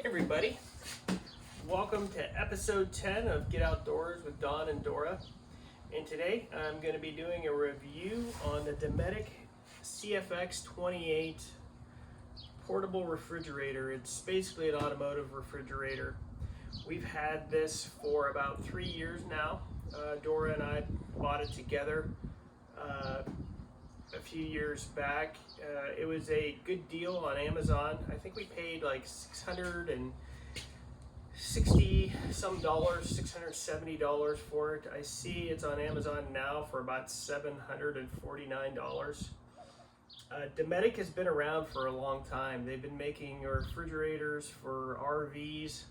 Hey everybody, welcome to episode 10 of Get Outdoors with Don and Dora. And today I'm going to be doing a review on the Dometic CFX 28 portable refrigerator. It's basically an automotive refrigerator. We've had this for about 3 years now. Dora and I bought it together a few years back. It was a good deal on Amazon. I think we paid like $660 some dollars, $670 for it. I see it's on Amazon now for about $749. Dometic has been around for a long time. They've been making refrigerators for RVs.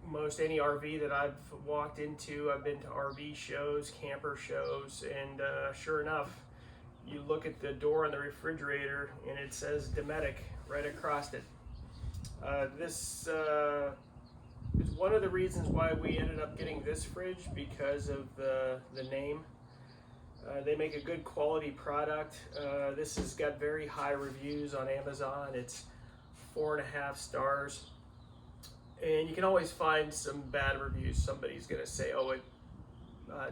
Most any RV that I've walked into, I've been to RV shows, camper shows, and sure enough, you look at the door on the refrigerator and it says Dometic right across it. This is one of the reasons why we ended up getting this fridge, because of the name. They make a good quality product. This has got very high reviews on Amazon. It's 4.5 stars. And you can always find some bad reviews. Somebody's gonna say, oh, it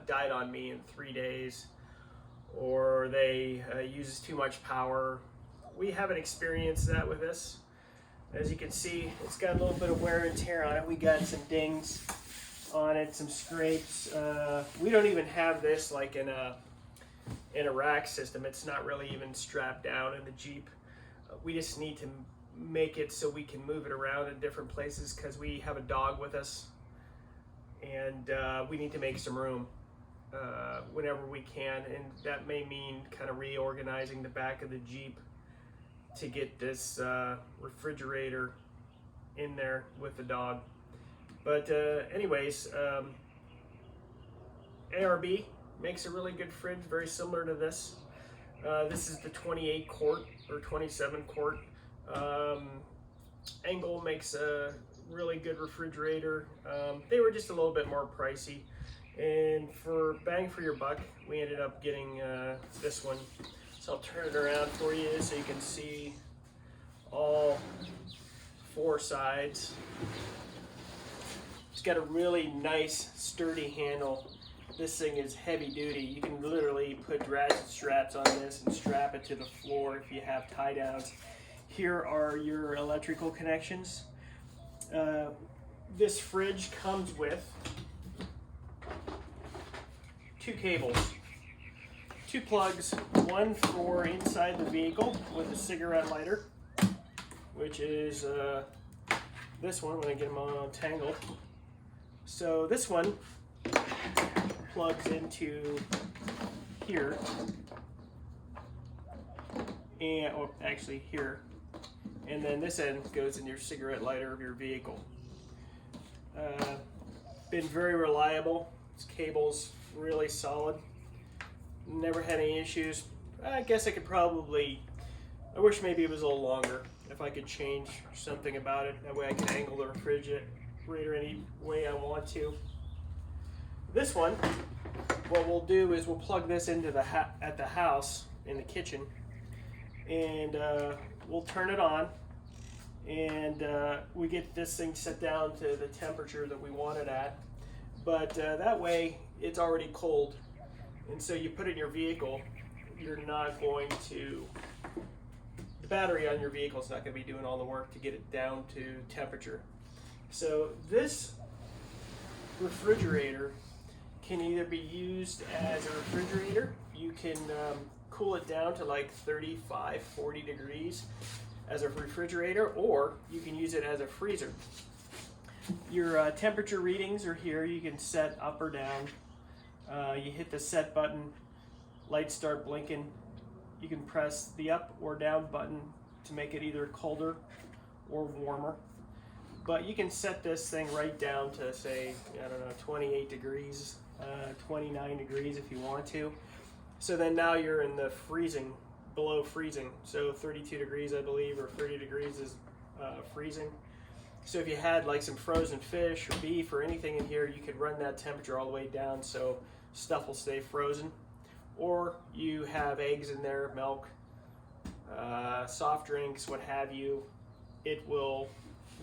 died on me in 3 days, or they uses too much power. We haven't experienced that with this. As you can see, it's got a little bit of wear and tear on it. We got some dings on it, some scrapes. We don't even have this like in a rack system. It's not really even strapped down in the Jeep. We just need to make it so we can move it around in different places because we have a dog with us, and we need to make some room whenever we can, and that may mean kind of reorganizing the back of the Jeep to get this refrigerator in there with the dog. But anyways, ARB makes a really good fridge, very similar to this. This is the 28 quart or 27 quart. Engel makes a really good refrigerator. They were just a little bit more pricey, and for bang for your buck, we ended up getting this one. So I'll turn it around for you so you can see all 4 sides. It's got a really nice sturdy handle. This thing is heavy duty. You can literally put ratchet straps on this and strap it to the floor if you have tie downs. Here are your electrical connections. This fridge comes with 2 cables, 2 plugs, one for inside the vehicle with a cigarette lighter, which is this one when I get them all tangled. So this one plugs into here, and actually here, and then this end goes in your cigarette lighter of your vehicle. Been very reliable. This cable's really solid. Never had any issues. I guess I could probably, I wish maybe it was a little longer, if I could change something about it. That way I can angle the refrigerator any way I want to. This one, what we'll do is we'll plug this into at the house in the kitchen, and we'll turn it on, and we get this thing set down to the temperature that we want it at. But that way it's already cold, and so you put it in your vehicle, you're not going to, the battery on your vehicle is not going to be doing all the work to get it down to temperature. So this refrigerator can either be used as a refrigerator. You can cool it down to like 35, 40 degrees as a refrigerator, or you can use it as a freezer. Your temperature readings are here. You can set up or down. You hit the set button, lights start blinking. You can press the up or down button to make it either colder or warmer. But you can set this thing right down to, say, I don't know, 28 degrees, 29 degrees if you want to. So then now you're in the freezing, below freezing. So 32 degrees, I believe, or 30 degrees is freezing. So if you had like some frozen fish or beef or anything in here, you could run that temperature all the way down so stuff will stay frozen. Or you have eggs in there, milk, soft drinks, what have you. It will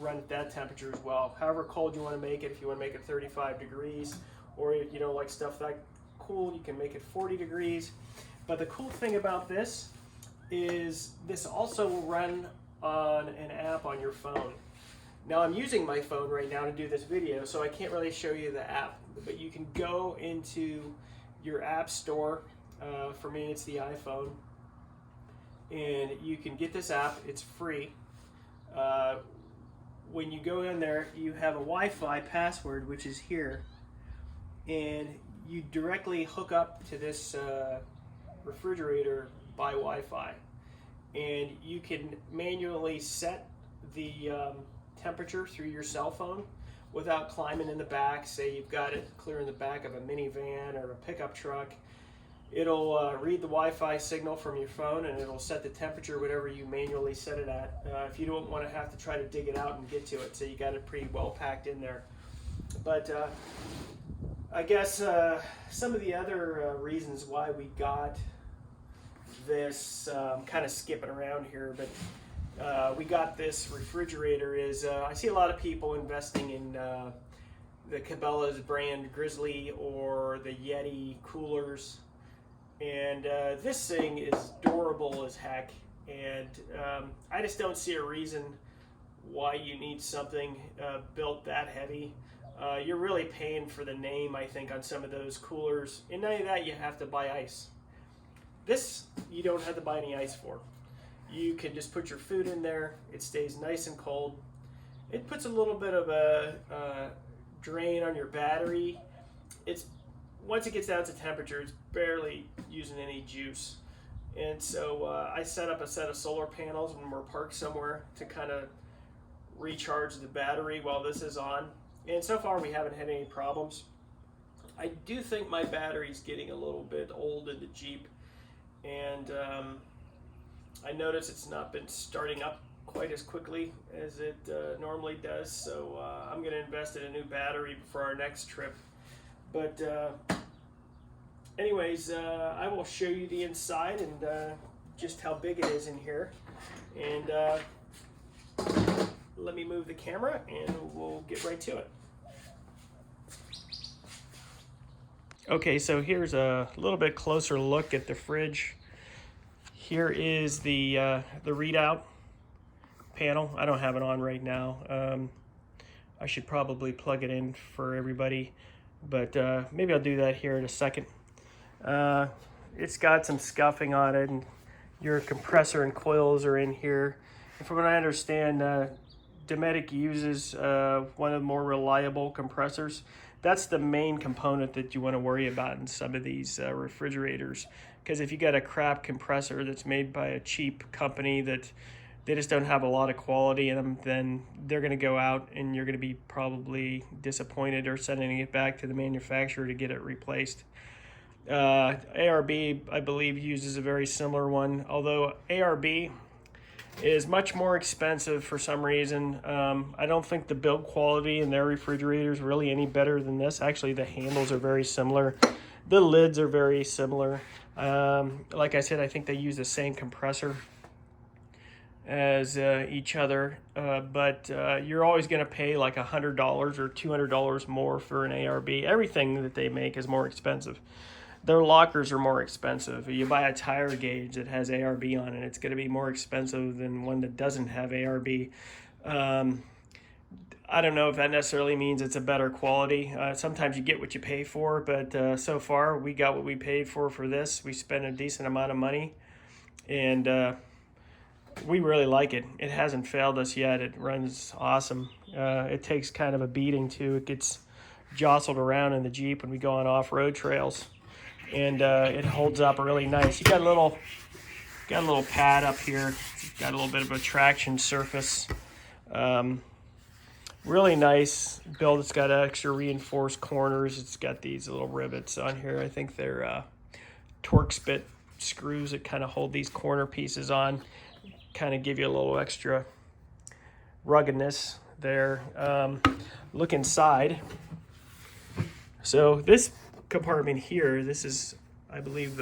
run at that temperature as well. However cold you want to make it, if you want to make it 35 degrees, or you don't like stuff that cool, you can make it 40 degrees. But the cool thing about this is this also will run on an app on your phone. Now I'm using my phone right now to do this video, so I can't really show you the app, but you can go into your app store. For me, it's the iPhone, and you can get this app. It's free. When you go in there, you have a Wi-Fi password, which is here, and you directly hook up to this refrigerator by Wi-Fi, and you can manually set the temperature through your cell phone without climbing in the back. Say you've got it clear in the back of a minivan or a pickup truck. It'll read the Wi-Fi signal from your phone, and it'll set the temperature whatever you manually set it at. If you don't want to have to try to dig it out and get to it, so you got it pretty well packed in there. But I guess some of the other reasons why we got this, kind of skipping around here, but we got this refrigerator is, I see a lot of people investing in the Cabela's brand Grizzly or the Yeti coolers. And this thing is durable as heck, and I just don't see a reason why you need something built that heavy. You're really paying for the name, I think, on some of those coolers. And not only that, you have to buy ice. This, you don't have to buy any ice for. You can just put your food in there. It stays nice and cold. It puts a little bit of a drain on your battery. Once it gets down to temperature, it's barely using any juice. And so I set up a set of solar panels when we're parked somewhere to kind of recharge the battery while this is on. And so far we haven't had any problems. I do think my battery's getting a little bit old in the Jeep, and I notice it's not been starting up quite as quickly as it normally does. So I'm going to invest in a new battery for our next trip. But anyways, I will show you the inside and just how big it is in here. And let me move the camera and we'll get right to it. Okay, so here's a little bit closer look at the fridge. Here is the readout panel. I don't have it on right now. I should probably plug it in for everybody, but maybe I'll do that here in a second. It's got some scuffing on it, and your compressor and coils are in here. And from what I understand, Dometic uses one of the more reliable compressors. That's the main component that you want to worry about in some of these refrigerators, because if you got a crap compressor that's made by a cheap company that they just don't have a lot of quality in them, then they're going to go out and you're going to be probably disappointed or sending it back to the manufacturer to get it replaced. ARB, I believe, uses a very similar one, although ARB is much more expensive for some reason. I don't think the build quality in their refrigerator is really any better than this. Actually, the handles are very similar. The lids are very similar. Like I said, I think they use the same compressor as each other, but you're always going to pay like $100 or $200 more for an ARB. Everything that they make is more expensive. Their lockers are more expensive. You buy a tire gauge that has ARB on it, it's going to be more expensive than one that doesn't have ARB. I don't know if that necessarily means it's a better quality. Sometimes you get what you pay for, but so far we got what we paid for this. We spent a decent amount of money, and we really like it. It hasn't failed us yet. It runs awesome. It takes kind of a beating too. It gets jostled around in the Jeep when we go on off-road trails, and it holds up really nice. You got a little pad up here. It's got a little bit of a traction surface. Really nice build. It's got extra reinforced corners. It's got these little rivets on here. I think they're torque spit screws that kind of hold these corner pieces on, kind of give you a little extra ruggedness there. Look inside. So this compartment here, this is, I believe,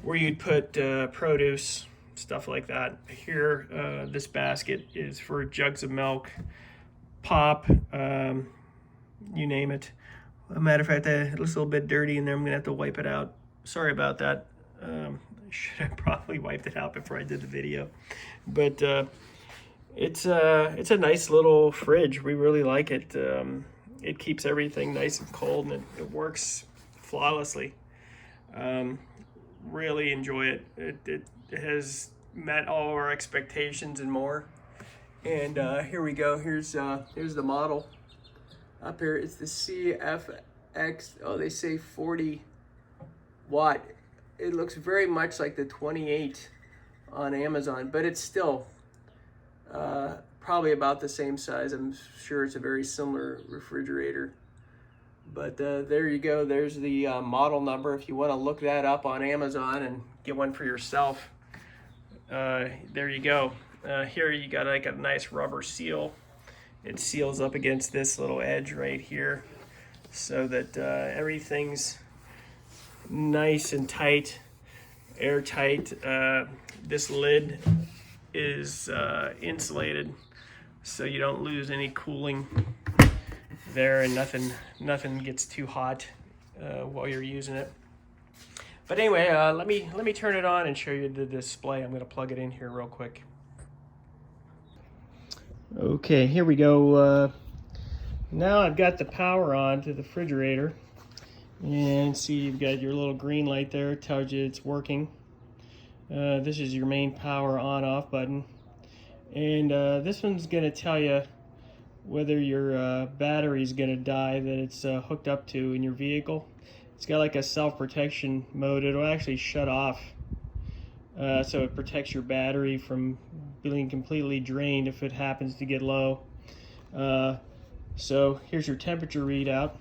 where you'd put produce stuff like that. Here, this basket is for jugs of milk, pop, you name it. As a matter of fact, it looks a little bit dirty in there. I'm gonna have to wipe it out. Sorry about that. Should have probably wiped it out before I did the video, but it's a nice little fridge. We really like it. It keeps everything nice and cold, and it works flawlessly. Really enjoy it. It has met all of our expectations and more. And here we go. Here's the model. Up here, it's the CFX. Oh, they say 40 watt. It looks very much like the 28 on Amazon, but it's still probably about the same size. I'm sure it's a very similar refrigerator. But there you go. There's the model number if you want to look that up on Amazon and get one for yourself. There you go. Here you got like a nice rubber seal. It seals up against this little edge right here so that everything's nice and tight, airtight. This lid is insulated so you don't lose any cooling there, and nothing gets too hot while you're using it. But anyway, let me turn it on and show you the display. I'm going to plug it in here real quick. Okay, here we go. Now I've got the power on to the refrigerator, and see you've got your little green light there. It tells you it's working. This is your main power on/off button, and this one's going to tell you whether your battery is going to die that it's hooked up to in your vehicle. It's got like a self-protection mode. It'll actually shut off, so it protects your battery from being completely drained if it happens to get low. So here's your temperature readout,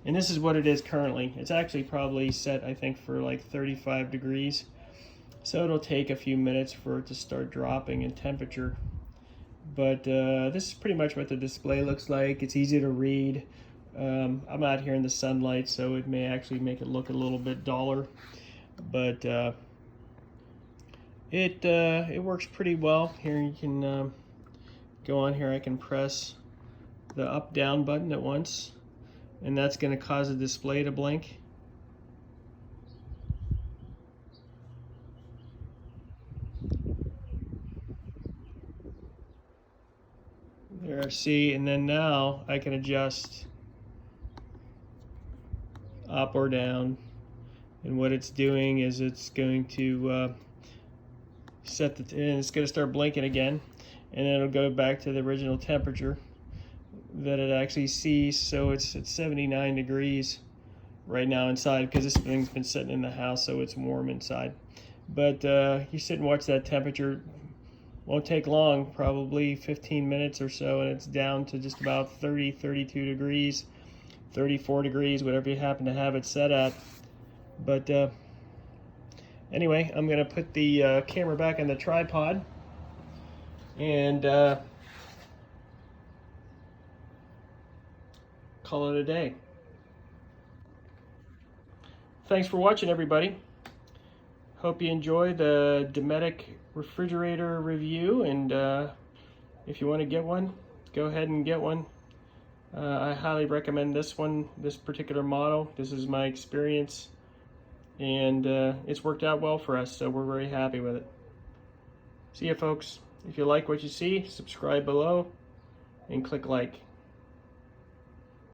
and this is what it is currently. It's actually probably set, I think, for like 35 degrees. So it'll take a few minutes for it to start dropping in temperature. But this is pretty much what the display looks like. It's easy to read. I'm out here in the sunlight, so it may actually make it look a little bit duller. But it works pretty well. Here you can go on here. I can press the up-down button at once, and that's going to cause the display to blink. There, see, and then now I can adjust up or down, and what it's doing is it's going to set and it's going to start blinking again, and then it'll go back to the original temperature that it actually sees. So it's at 79 degrees right now inside, because this thing's been sitting in the house, so it's warm inside. But you sit and watch that temperature. Won't take long, probably 15 minutes or so, and it's down to just about 30, 32 degrees, 34 degrees, whatever you happen to have it set at. But anyway, I'm going to put the camera back on the tripod, and call it a day. Thanks for watching, everybody. Hope you enjoyed the Dometic refrigerator review, and if you want to get one, go ahead and get one. I highly recommend this one, this particular model. This is my experience, and it's worked out well for us, so we're very happy with it. See ya, folks. If you like what you see, subscribe below and click like.